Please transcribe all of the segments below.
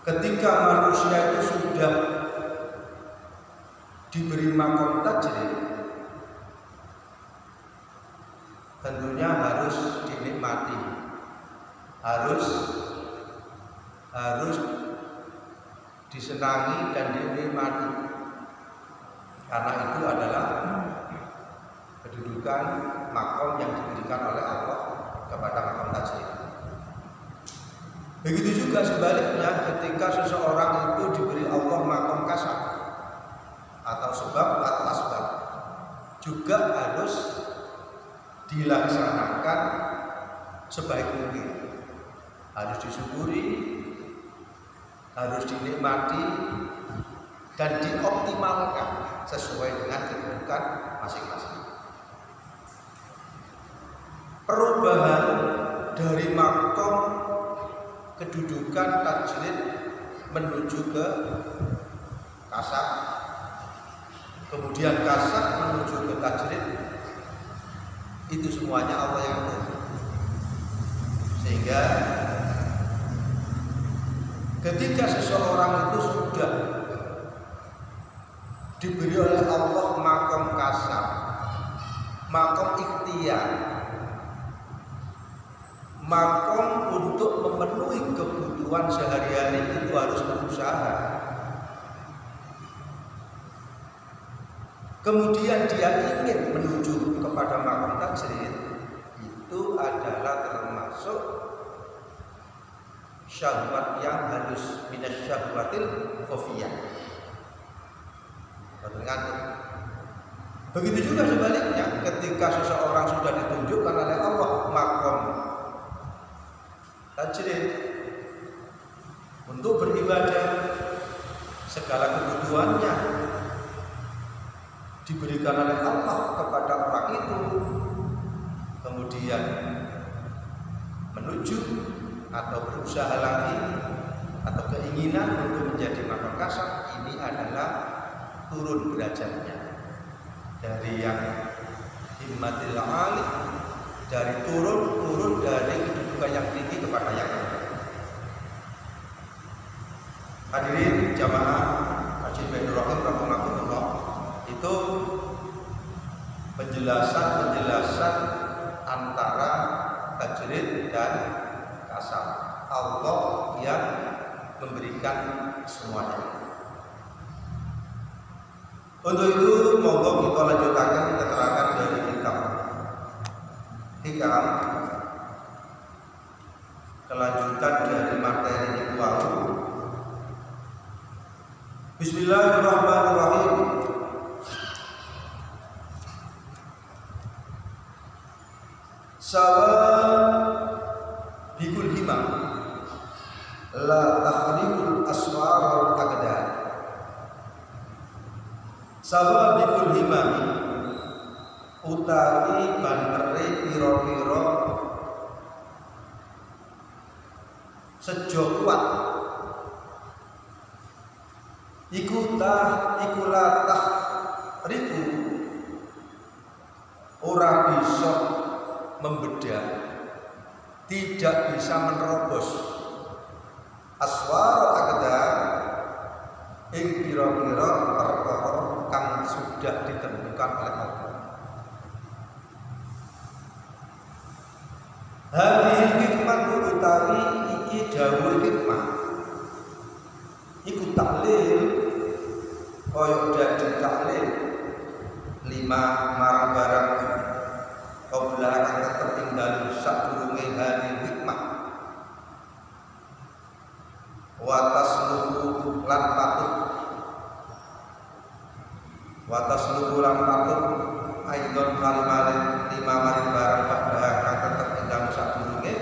Ketika manusia itu sudah diberi makom tajrid, tentunya harus dinikmati, harus disenangi dan dinikmati, karena itu adalah kedudukan makom yang diberikan oleh Allah kepada makom tajrid. Begitu juga sebaliknya, ketika seseorang itu diberi Allah makom kasab atau sebab atau asbab, juga harus dilaksanakan sebaik mungkin, harus disyukuri, harus dinikmati, dan dioptimalkan sesuai dengan kedudukan masing-masing. Perubahan dari makom kedudukan tajrid menuju ke kasab, kemudian kasab menuju ke tajrid, itu semuanya Allah yang atur. Sehingga ketika seseorang itu sudah diberi oleh Allah makom kasab, makom ikhtiar, makom untuk memenuhi kebutuhan sehari-hari, itu harus berusaha. Kemudian dia ingin menuju kepada makom tajrid, itu adalah termasuk syahwat yang halus, minas syahwatil khafiyah. Begitu juga sebaliknya, ketika seseorang sudah ditunjukkan oleh Allah makom tajrid untuk beribadah, segala kebutuhannya diberikan oleh Allah kepada orang itu, kemudian menuju atau berusaha lagi atau keinginan untuk menjadi makom kasab, ini adalah turun derajatnya dari yang himmatil ali, dari turun dari kedudukan yang tinggi kepada yang rendah. Hadirin jamaah Haji Baitur Rahim rahimakumullah, itu penjelasan antara tajrid dan kasab. Allah yang memberikan semuanya. Untuk itu monggo kita lanjutkan keterangan dari kitab Hikam, kelanjutan dari materi ini. Bismillahirrahmanirrahim. Sawa bikul himam la takhliqul aswar wal aqdar. Sawa bikul himam utawi bantere pira-pira sejo kuat ikulah riku ora bisa membedah, tidak bisa menerobos aswar aqdar ing pira-pira perkara kang sudah ditentukan oleh Allah. Hadhil hikmah utawi iki dawuh hikmah iku taklil kaya dadi taklil lima marang barang qabla kang tertinggal sadurunge hadhil hikmah wa tasluhu lan patut aidon kalimalin lima maring barang pada kang tertinggal sadurunge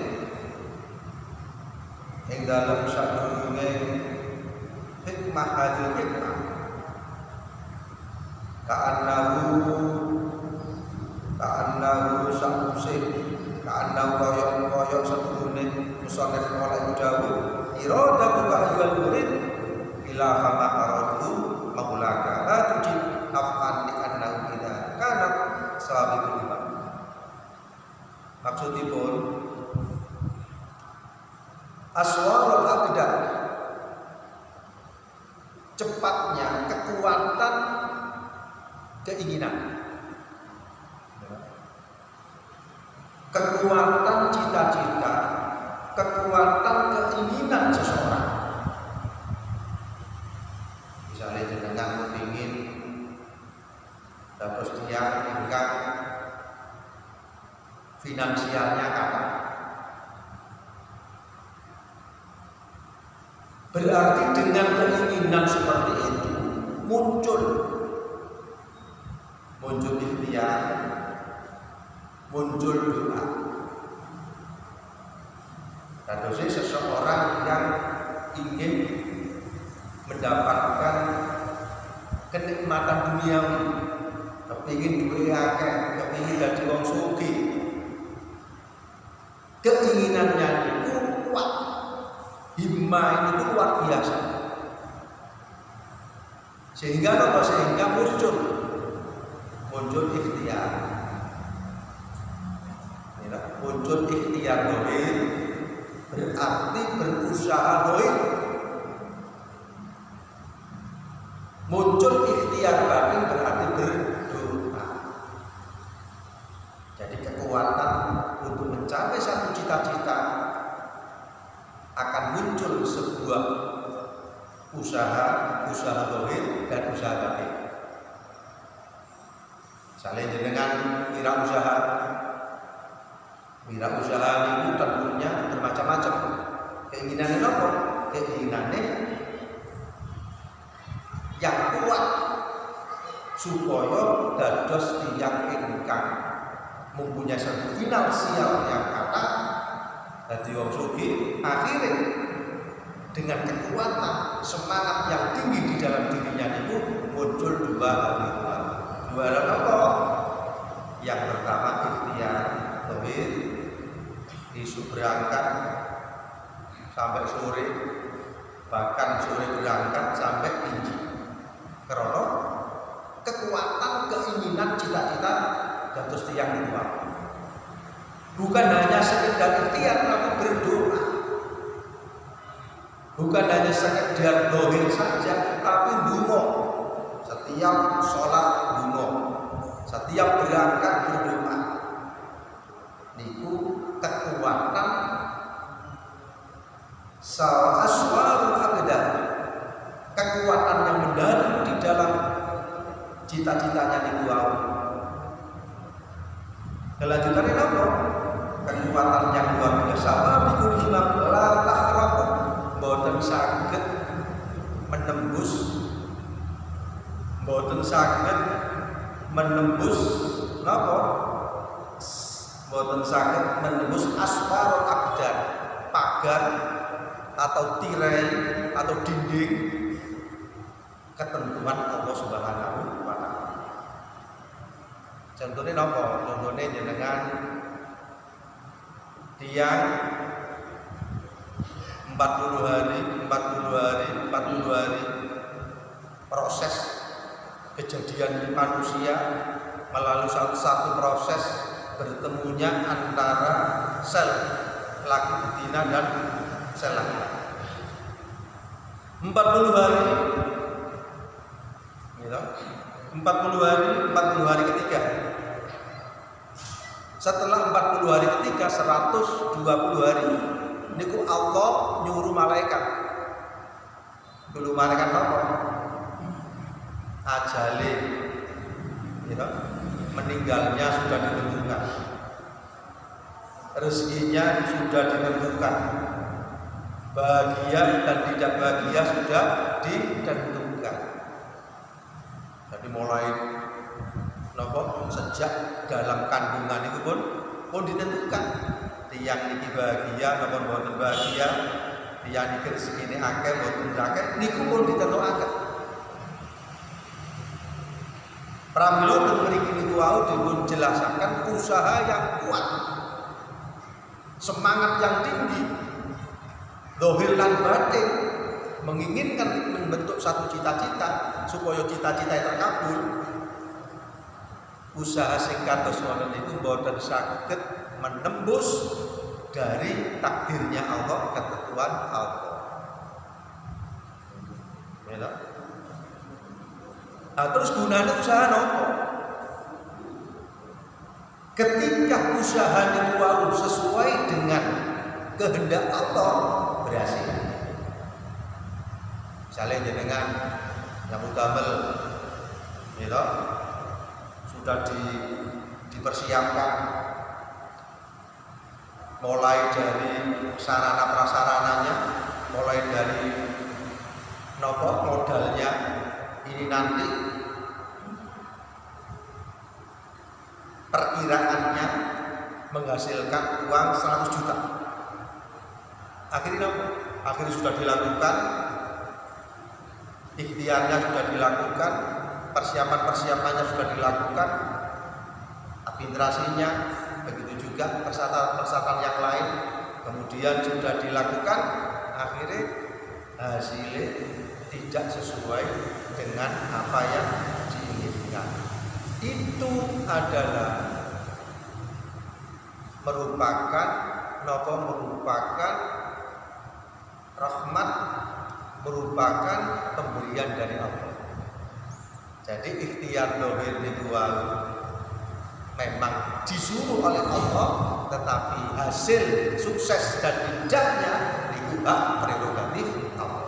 ing dalem sadurunge hikmah hadil hikmah ka'annahu koyok sedurunge musannif oleh dawuh iradatu ayyul murid ila fama aradu maulaka la tujib af'an li annahu idza kana sabiqul imam. Maksudipun aswarul aqdar, cepatnya kekuatan keinginan. kekuatan cita-cita, kekuatan keinginan seseorang. Misalnya jenengan kepingin dapat dia ingkang finansialnya kata, berarti dengan keinginan seperti itu muncul ikhtiar, muncul doa. Tentu seseorang yang ingin mendapatkan kenikmatan duniawi, kepingin duwe akeh, kepingin dadi wong sugih, keinginannya itu kuat, himmah itu luar biasa, sehingga muncul ikhtiar. Muncul ikhtiar dohir berarti berusaha dohir. Muncul ikhtiar batin berarti berdoa. Jadi kekuatan untuk mencapai satu cita-cita akan muncul sebuah usaha dohir dan usaha batin. Misalnya dengan wirausaha itu tentunya bermacam-macam. Keinginannya apa? Keinginannya yang kuat supaya dados tiyang ingkang mempunyai satu finansial yang kata dadi wong sugih, akhirnya dengan kekuatan semangat yang tinggi di dalam dirinya itu muncul dua hal apa? Yang pertama ikhtiar dohir, isu berangkat sampai sore, bahkan sore berangkat sampai tinggi, karena kekuatan keinginan cita-cita dados tiyang itu. Bukan hanya sekedar ikhtiar tapi berdoa, bukan hanya sekedar dohir saja tapi dungo, setiap sholat dungo, setiap berangkat berdoa. Niku kekuatan aswarul aqdar, kekuatan yang mendalam di dalam cita-citanya niku wau. Kelanjutannya apa? Kekuatan yang luar biasa. Bikul himam la tahraqu, boten saged menembus, napa? Boten saged menembus aswarul aqdar, pagar atau tirai atau dinding ketentuan Allah Subhanahu wa taala. Contohnya napa? Contohnya jenengan tiang 40 hari proses kejadian manusia melalui satu proses bertemunya antara sel laki betina dan sel laki-laki. 40 hari gitu. 40 hari ketiga. Setelah 40 hari ketiga 120 hari niku Allah nyuruh malaikat. Dulu malaikat apa? Ajale gitu. Meninggalnya sudah ditentukan. Rezekinya sudah ditentukan. Bahagia dan tidak bahagia sudah ditentukan. Jadi mulai sejak dalam kandungan itu pun ditentukan. Tiang niki bahagia napa mboten bahagia, tiang niki rezekine akeh mboten akeh niku pun ditentukan. Pramila teng mriki niku wau dipun jelasaken usaha yang kuat, semangat yang tinggi, zahir lan batin, menginginkan membentuk satu cita-cita supaya cita-cita terkabul. Usaha sing kados ngoten niku boten saged menembus dari takdirnya Allah, ketentuan Allah. Ya. Terus gunanya usaha nopo? Ketika usaha niku sesuai dengan kehendak Allah, berhasil. Misalnya jenengan nyambut damel, gitu, sudah dipersiapkan mulai dari sarana prasarananya, mulai dari modalnya ini nanti perkiraannya menghasilkan uang 100 juta. Akhirnya sudah dilakukan, ikhtiarnya sudah dilakukan, persiapan-persiapannya sudah dilakukan, administrasinya, begitu juga persyaratan yang lain, kemudian sudah dilakukan, akhirnya hasilnya tidak sesuai dengan apa yang diinginkan. Itu adalah merupakan rahmat, merupakan pemberian dari Allah. Jadi ikhtiar dohir niku memang disuruh oleh Allah, tetapi hasil sukses dan tidaknya itu hak prerogatif Allah.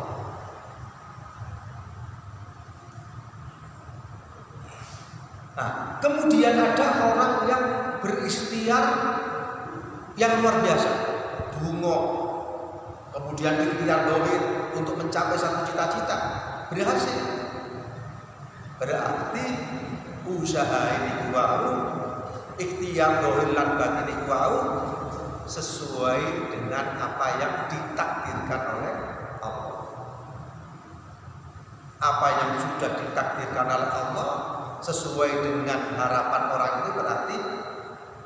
Nah, kemudian ada orang yang berikhtiar yang luar biasa, dungo, kemudian ikhtiar dohir untuk mencapai satu cita-cita, berhasil. Berarti usaha ini ikhtiar dohir lan batin ini sesuai dengan apa yang ditakdirkan oleh Allah. Apa yang sudah ditakdirkan oleh Allah sesuai dengan harapan orang itu berarti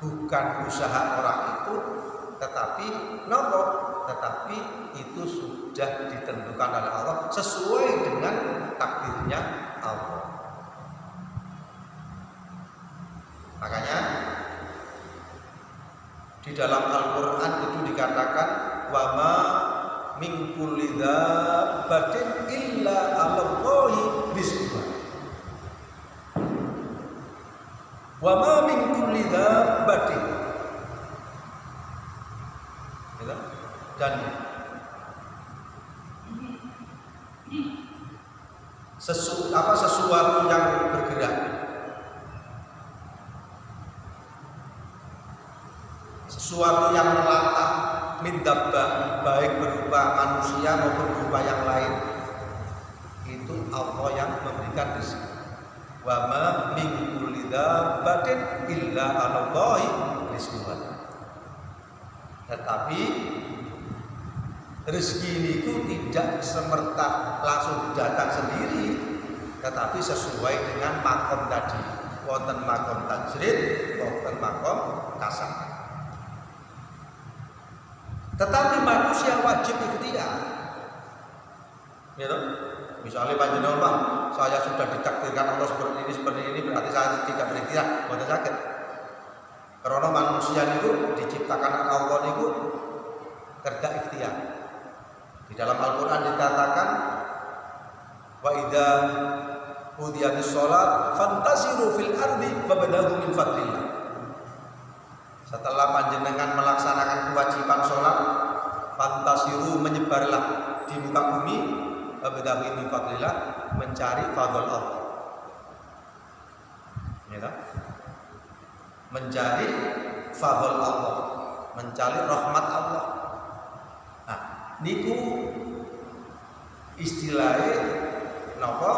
bukan usaha orang itu, tetapi tetapi itu sudah ditentukan oleh Allah sesuai dengan takdirnya Allah. Makanya di dalam Al-Quran itu dikatakan wa ma min kulli dzabbatin illa 'alallahi rizquha. Wa ma min kulli dzabbatin, dan sesuatu yang bergerak, sesuatu yang melata, min dabbah, baik berupa manusia maupun berupa yang lain, itu Allah yang memberikan rezeki. Wa ma min kulli dzabbatin illa 'alallahi rizquha. Tetapi rezeki itu tidak semerta langsung datang sendiri, tetapi sesuai dengan makom tadi. Wonten makom tajrid, wonten makom kasab. Tetapi manusia wajib ikhtiar. Gitu? Misalnya panjenengan, Pak, saya sudah ditakdirkan Allah seperti ini, berarti saya tidak berikhtiar, boten saged. Karena manusia niku diciptakan Allah niku kerja ikhtiar. Di dalam Al-Quran dikatakan wa idza qudiyatis shalat fantasiru fil ardi wabtaghu min fadlillah. Setelah panjenengan melaksanakan kewajiban sholat, fantasiru, menyebarlah di muka bumi, wabtaghu min fadlillah, mencari fadl Allah. Ya, mencari fadl Allah, mencari rahmat Allah. Nah, niku istilahnya napa?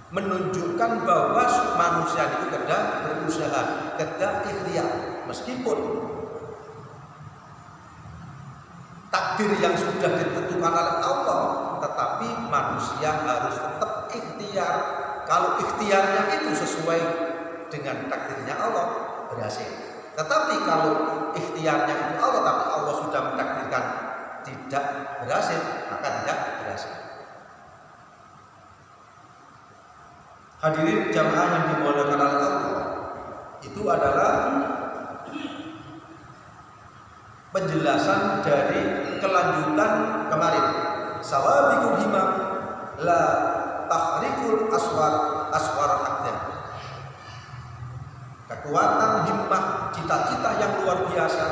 Menunjukkan bahwa manusia itu kedah berusaha, kedah ikhtiar, meskipun takdir yang sudah ditentukan oleh Allah, tetapi manusia harus tetap ikhtiar. Kalau ikhtiarnya itu sesuai dengan takdirnya Allah, berhasil. Tetapi kalau ikhtiarnya itu Allah, tapi Allah sudah mentakdirkan tidak berhasil, maka tidak berhasil. Hadirin jamaah yang dimuliakan oleh Allah, itu adalah penjelasan dari kelanjutan kemarin. Sawabiqul himam la tahrikul aswar akdan. kekuatan himmah, cita-cita yang luar biasa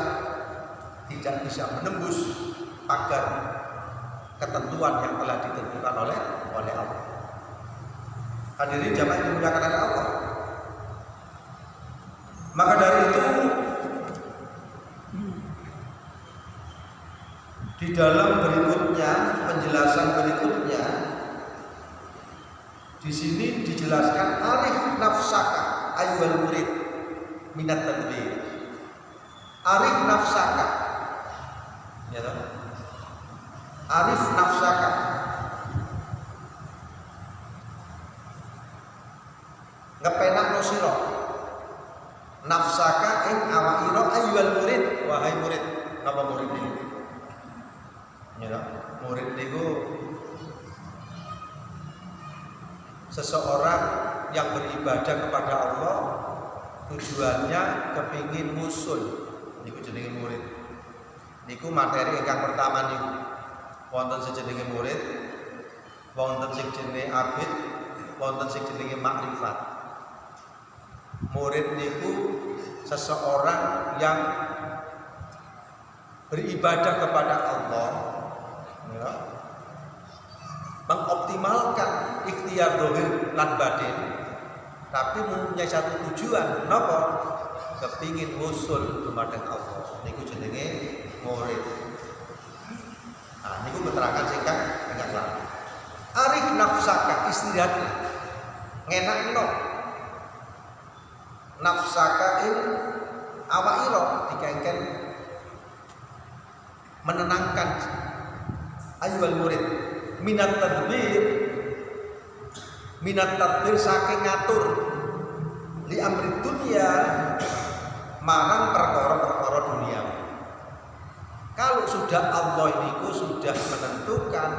tidak bisa menembus pagar ketentuan yang telah ditentukan oleh Allah. Hadirin jamaah yang dimuliakan oleh Allah. Maka dari itu di dalam berikutnya, penjelasan berikutnya di sini dijelaskan arif nafsaka ayyuhal murid minat tadbir. Arif nafsaka, ya toh? Arif nafsaka. Ngepenak no sira. Nafsaka ing awakira ayyuhal murid, wahai murid. Napa murid niku? Ya toh? Murid niku seseorang yang beribadah kepada Allah tujuannya kepingin usul. Niku jenenge murid. Niku materi ingkang pertama niku. Wonten sejenenge murid, wonten sing jenenge abid, wonten sing jenenge makrifat. Murid niku seseorang yang beribadah kepada Allah, ya, mengoptimalkan ikhtiar dohir lan batin, tapi mempunyai satu tujuan, napa? Kepingin usul dumateng Allah. Niku jenenge murid. Nah, niku keterangan singkat ingkang lalu. Arif nafsaka, istirahat, ngenakno. Nafsaka ing awakira dikengken menenangkan ayyuhal murid minat tadbir saking ngatur li amri dunia marang perkara-perkara dunia. Kalau sudah Allah niku sudah menentukan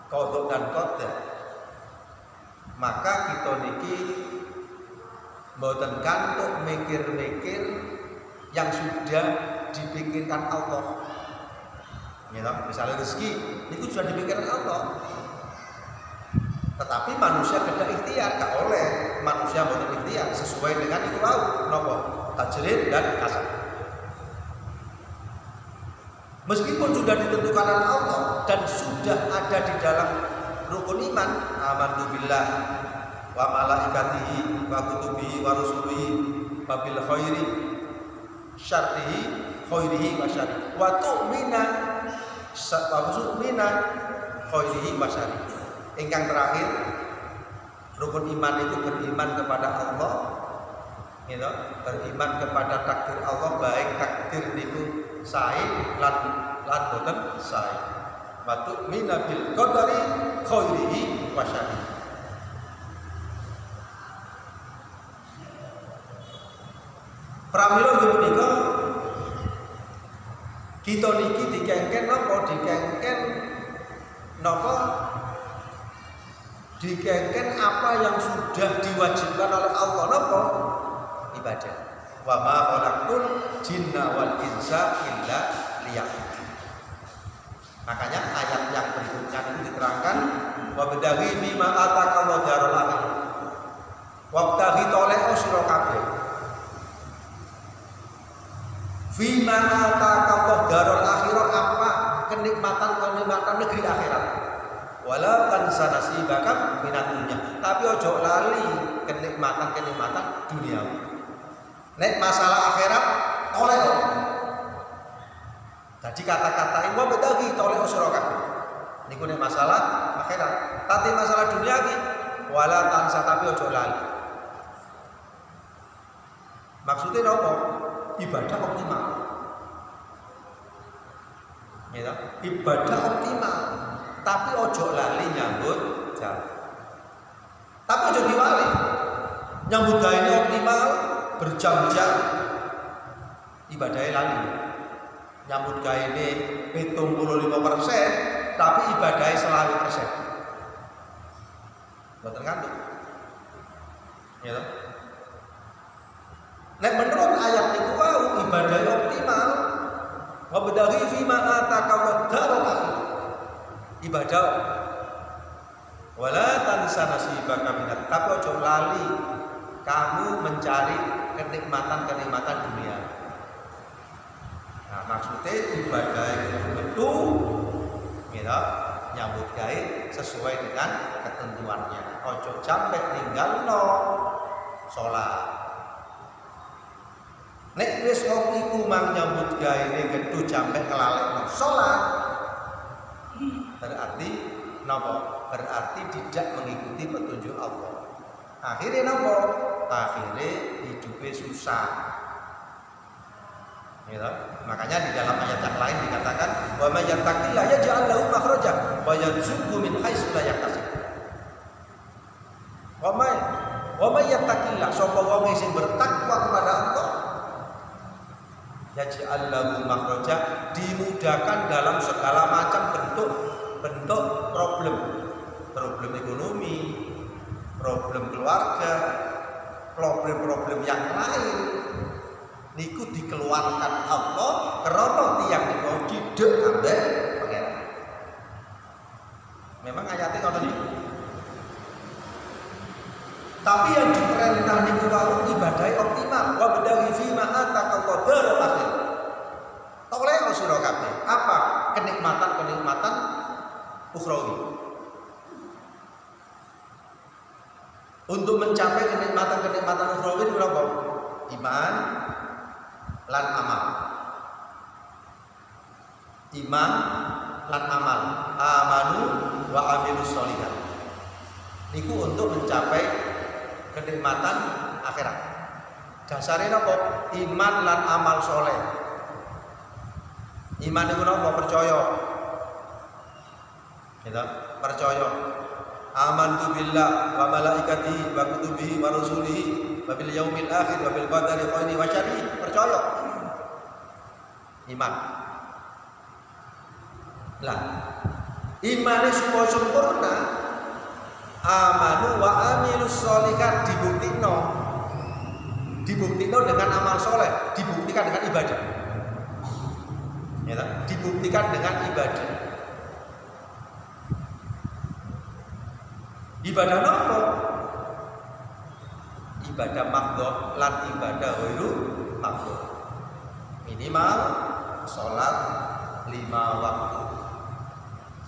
qada dan qadar, maka kita niki mboten kantuk mikir-mikir yang sudah dipikirkan Allah. Ya, misalnya rezeki itu sudah dipikirkan Allah. Tetapi manusia kedah ikhtiar, gak oleh manusia mboten ikhtiar sesuai dengan itu wau napa? Tajrid dan kasar. Meskipun sudah ditentukan oleh Allah dan sudah ada di dalam rukun iman, amantu billah wa malaikatihi wa kutubihi wa rusulihi wa bil khairi syarrihi khairihi wa syarrihi wa tu'mina khairihi wa syarrihi. Ingkang terakhir, rukun iman itu beriman kepada Allah, you know, beriman kepada takdir Allah, baik takdir niku sae lan boten sae. Wa tu'mina bil qadari khairihi wa syarrihi. Pramila nggih punika kita niki dikengken napa? Dikengken apa yang sudah diwajibkan oleh Allah napa? Ibadah. Wa ma khalaqtul jinna wal insa illa liya'budun. Makanya ayat yang berikutnya itu diterangkan wa bidaghi bima ataqallahu darul akhirah. Wabtaghi toleo sira kabeh. Fima ataqallahu darul akhirah, apa kenikmatan negeri akhirat. Wala tansa nasibaka minad dunya, tapi ojo lali kenikmatan duniawi. Nek masalah akhirat toleo. Jadi kata-kata ini wa bedagi toleo sira kabeh. Niku nek masalah akhirat. Tapi masalah dunia iki wala tansa, tapi ojo lali. Maksudnya apa? Ibadah optimal. Ya, ibadah optimal. Tapi ojo lali nyambut gawe. Tapi ojo diwali. Nyambut gawe ini optimal berjam-jam, ibadahnya lali. Nyambut gawe ini 75%, tapi ibadahnya selalu persen. Mboten ngantuk. Ya toh? Nek menurut ayat niku wau ibadahnya optimal. Wa badaghi fi ma ataka wa darul akhirah. Ibadah wala tansa nasibaka minat, tapi ojo lali kamu mencari kenikmatan-kenikmatan dunia. Nah, maksudnya ibadah itu gitu, nyambut gawe sesuai dengan ketentuannya. Ojo sampai tinggal no sholat. Nek wis wong iku mang nyambut gawe gedhe sampai kelalekno sholat, berarti napa? Berarti tidak mengikuti petunjuk Allah. Akhirnya napa? Akhirnya hidupnya susah. Gitu. Makanya di dalam ayat yang lain dikatakan wa may yattaqillah yaj'al lahu makhraja wa yarzuqhu min haitsu la yahtasib. Wa may yattaqillah, sapa wong sing bertakwa kepada Allah, yaj'al lahu makhraja, dimudahkan dalam segala macam bentuk problem ekonomi, problem keluarga, problem yang lain. Niku dikeluarkan Allah karena tiang niku didek ambek pangeran. Memang ayatnya ngoten niku. Tapi yang diperintah niku wau ibadahnya optimal. Wa badaghi fi ma ataqallahu darul akhir. Toleh sira kabeh. Apa? Kenikmatan ukhrawi. Untuk mencapai kenikmatan ukhrawi niku napa? Iman lan amal. Iman lan amal. Amanu wa amilus sholihat. Niku untuk mencapai kenikmatan akhirat. Dasarnya napa? Iman lan amal soleh. Iman niku napa? Percaya. Gitu, percaya. Amantu billah wa malaikatihi wa kutubihi wa rusulihi wa bil yaumil akhir wa bil qadari khairi wa syarri. Percaya. Iman. Lah, imane supaya sempurna, amanu wa amilus sholihat dibuktikno dengan amal soleh, dibuktikan dengan ibadah. Ya, dibuktikan dengan ibadah. Ibadah apa? Ibadah makhdhah lan ibadah ghairu makhdhah. Minimal sholat 5 waktu.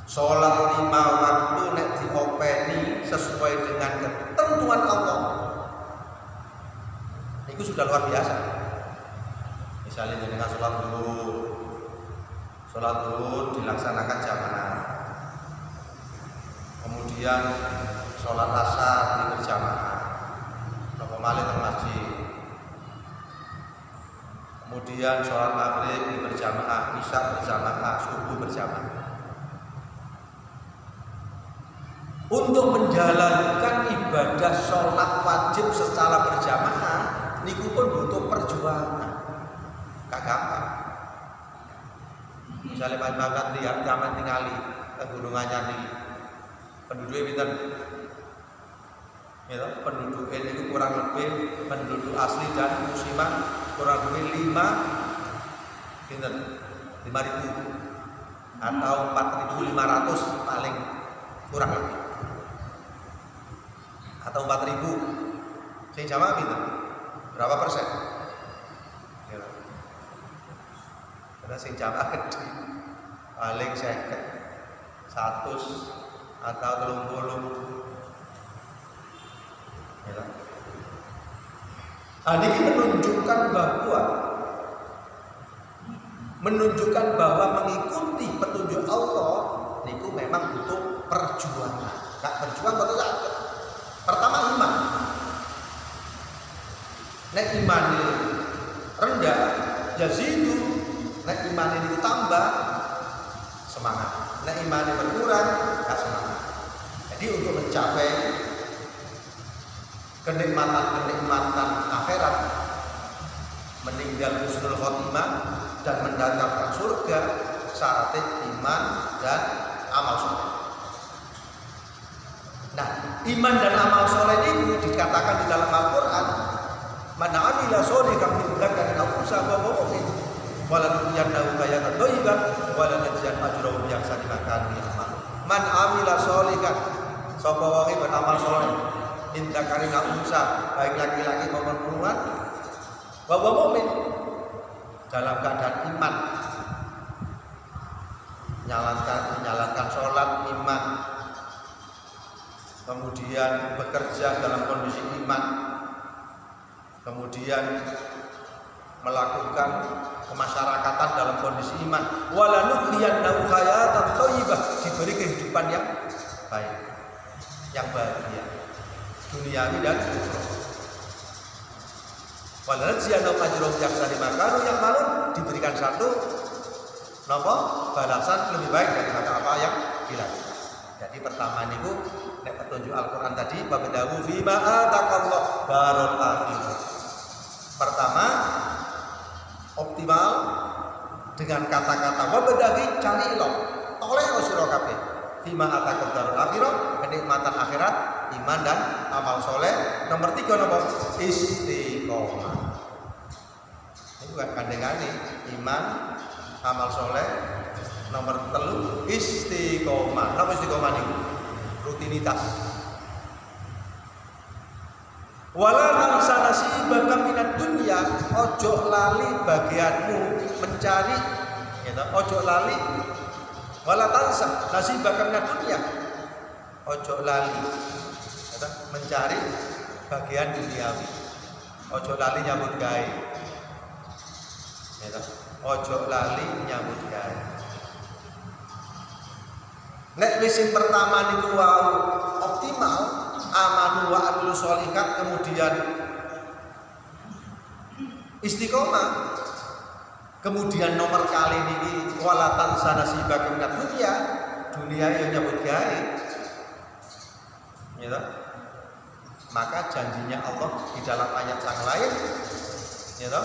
Sholat 5 waktu nek diopeni sesuai dengan ketentuan Allah, itu sudah luar biasa. Misalnya dengan sholat zuhur dilaksanakan jamaah, kemudian sholat asar di berjamaah, nopo malih teng masjid, kemudian sholat maghrib di berjamaah, isya berjamaah, subuh berjamaah. Untuk menjalankan ibadah sholat wajib secara berjamaah, niku pun butuh perjuangan, gak gampang. Misalnya makan lihat zaman tingali ke Gunung Anyar niki, penduduknya pinten? Ya, penduduknya itu kurang lebih penduduk asli dan muslimah kurang lebih 5.000 atau 4.500 paling kurang lebih, atau 4.000. Sing jamaah pinten? Berapa persen? Ya. Karena sing jamaah gede paling 50, 100 atau 30. Ya. Ini menunjukkan bahwa mengikuti petunjuk Allah niku memang butuh perjuangan. Gak berjuang betul sakit. Pertama iman. Nek iman rendah, yazidu. Nek iman ini ditambah, semangat. Nek iman berkurang, gak semangat. Jadi untuk mencapai kenikmatan akhirat, meninggal husnul khotimah dan mendapatkan surga, syaratnya iman dan amal soleh. Nah, iman dan amal soleh ini dikatakan di dalam Al-Quran, man amila sholihan min dzakarin aw unsa wa huwa mu'min walanuhyiyannahu hayatan thayyibah wa lanajziyannahu ajrahum bi ahsani ma kanu ya'malun. Man amila sholihan, sapa wong beramal soleh min dzakarin aw unsa, baik laki-laki maupun perempuan, Bahwa mukmin dalam keadaan iman, menjalankan sholat iman, kemudian bekerja dalam kondisi iman, kemudian melakukan kemasyarakatan dalam kondisi iman, walanuhyiyannahu hayatan thayyibah, diberi kehidupan yang baik, yang bahagia, duniawi dan ukhrawi. Walanajziyannahum ajrahum biahsani ma kanu ya'malun, diberikan satu balasan lebih baik daripada apa yang dilakukan. Jadi pertama niku nek petunjuk Al-Qur'an tadi babdahu fima ataqallah darul akhirah. Pertama optimal dengan kata-kata wabdagi cari ilah oleh sira kabeh fima ataqallah darul akhirah, kenikmatan akhirat, iman dan amal soleh. Nomor 3 napa? Istiqomah. Ini bukan kandengane iman, amal soleh. Nomor 3 istiqomah. Napa istiqomah niku? Rutinitas. Wala tansa nasibaka minad dunya, ojo lali bagianmu mencari, gitu. Ojo lali. Wala tansa nasibaka minad dunya, ojo lali, gitu. Mencari bagian duniawi. Ojo lali nyambut gawe, gitu. Ojo lali nyambut gawe. Nek wis sing pertama niku wau optimal, amanu wa amilus sholihat, kemudian istiqomah, kemudian nomor kali niki walatan sanasibaka minad dunya, dunia yang nyambut gawe, gitu. Maka janjinya Allah di dalam ayat yang lain, gitu,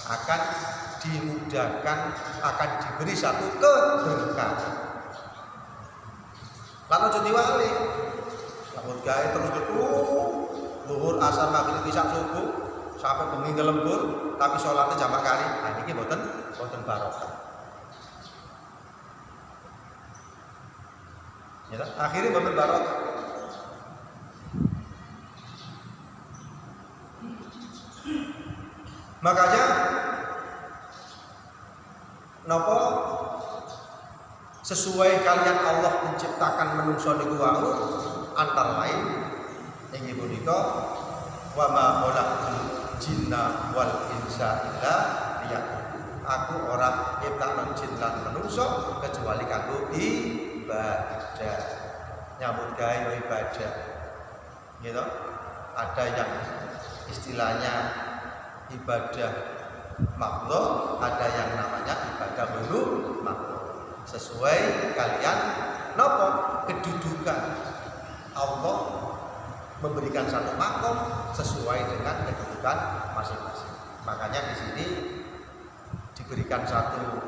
akan dimudahkan, akan diberi satu keberkahan. Lalu jadi wali, rambut gawe terus luhur asar maghrib isya subuh sampai bengi lembur, tapi sholatnya jamak kali. Nah ini boten barokah. Ya, akhirnya boten barokah. Makanya nopo sesuai kalian Allah menciptakan manungsa niku wau antara lain inggih punika wa ma khalaqtul jinna wal insa illa liya'budun. Aku ora nyiptakno jin lan manungsa kecuali kanggo ibadah. Nyambut gawe ibadah. Gitu. Ada yang istilahnya ibadah makhluk, ada yang namanya ibadah ghairu makhluk. Sesuai kalian nopo kedudukan Allah memberikan satu makom sesuai dengan kedudukan masing-masing. Makanya di sini diberikan satu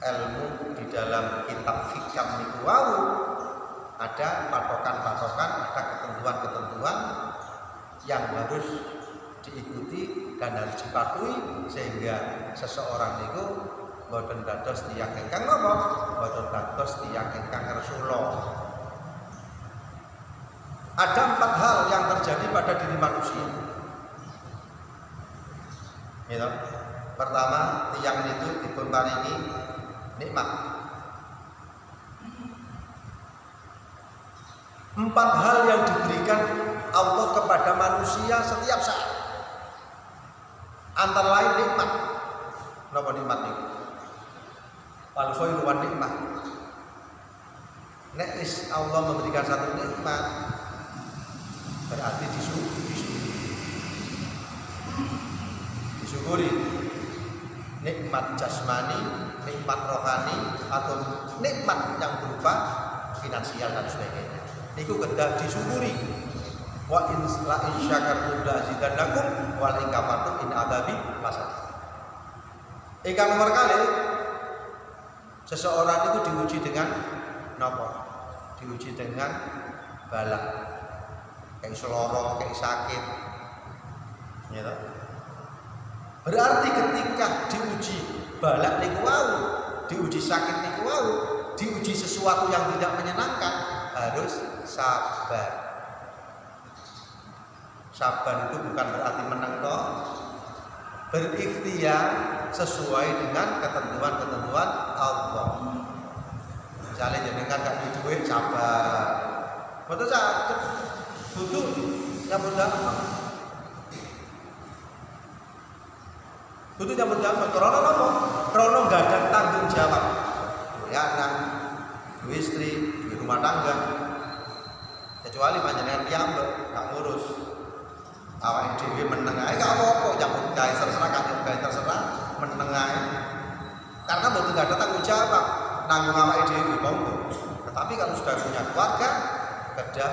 ilmu di dalam kitab hikam niku wau, ada patokan-patokan, ada ketentuan-ketentuan yang harus diikuti dan harus dipatuhi sehingga seseorang niku boten dados tiyang ingkang napa? Boten dados tiyang ingkang Rasulullah. Ada 4 hal yang terjadi pada diri manusia. Gitu. Pertama, tiyang itu dipun paringi nikmat. 4 hal yang diberikan Allah kepada manusia setiap saat. Antara lain nikmat. Napa nikmat niku? Wal khairu wan nikmah. Nek wis Allah memberikan satu nikmat berarti disyukuri. Nikmat jasmani, nikmat rohani, atau nikmat yang berupa finansial dan sebagainya. Niku kedah disyukuri. Wa in syakartum la azidannakum wa in kafartum in adzabi lasad. Ingkang nomor kali seseorang itu diuji dengan nopo? Diuji dengan bala, kayak seloro, kayak sakit, gitu. Berarti ketika diuji bala niku wau, diuji sakit niku wau, diuji sesuatu yang tidak menyenangkan, harus sabar. Sabar itu bukan berarti menang toh. Berikhtiar sesuai dengan ketentuan-ketentuan Allah. Misalnya jenengan gak duwe duit sabar. Betul sakit. Butuh nyambut damai. Butuh nyambut damai. Karena apa? Karena gak ada tanggung jawab. Duwe anak, duwe istri, duwe rumah tangga. Kecuali panjenengan piyambak gak ngurus. Awake dhewe meneng ae gak apa-apa, nyambut gawe terserah kanjeng gawe terserah meneng ae. Karena mboten gak ada tanggung jawab nanggung awake dhewe monggo. Tetapi kalau sudah punya keluarga, kerja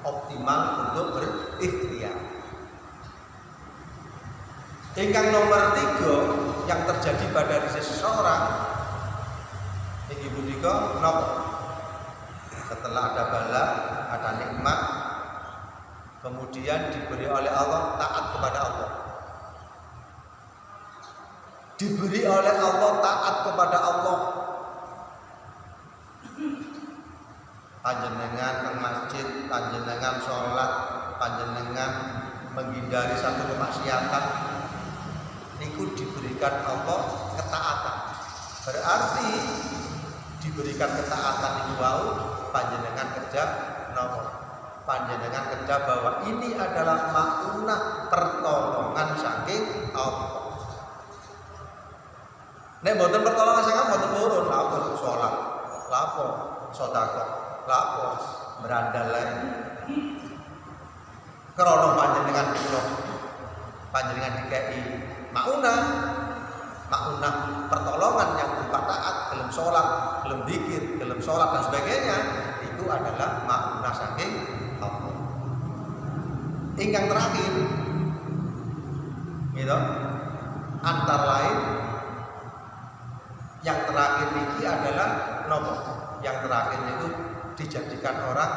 optimal untuk berikhtiar. Ingkang nomor 3 yang terjadi pada diri seseorang inggih punika napa? Setelah ada bala, ada nikmat, kemudian diberi oleh Allah taat kepada Allah. Diberi oleh Allah taat kepada Allah. Panjenengan ke masjid, panjenengan sholat, panjenengan menghindari satu kemaksiatan, niku diberikan Allah ketaatan. Berarti diberikan ketaatan niku wau panjenengan kerja nomor. Panjenengan kerja bahwa ini adalah maunah pertolongan saking Allah. Nek mboten pertolongan saking mboten purun, lapo sholat, lapo sedekah, lapo berandal lain. Krana panjenengan kula panjenengan dikai maunah pertolongan yang berupa taat, gelem sholat, gelem zikir, gelem sholat dan sebagainya, itu adalah maunah saking Allah. Ingkang terakhir, gitu, antara lain yang terakhir ini adalah nopo. Yang terakhir itu dijadikan orang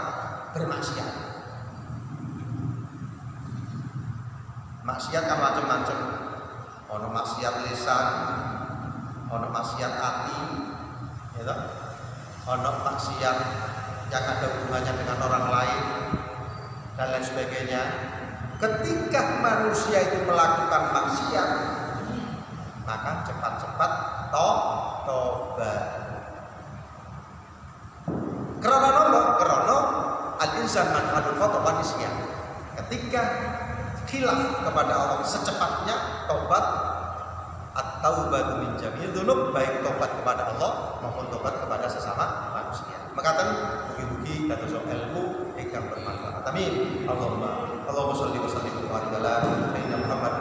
bermaksiat. Maksiat kan macam-macam. Ono maksiat lisan, ono maksiat hati, gitu. Ono maksiat yang ada hubungannya dengan orang lain dan lain sebagainya. Ketika manusia itu melakukan maksiat, maka cepat-cepat tobat. Karena nopo? Karena al-insan man hadul khata wa nisyan. Ketika khilaf kepada Allah, secepatnya tobat at-taubatu min jami'il dzunub, baik tobat kepada Allah maupun tobat kepada sesama manusia. Makaten mugi-mugi dados ilmu ingkang bermanfaat. Amin. Allahumma sholli wa sallim wa barik ala sayyidina Muhammad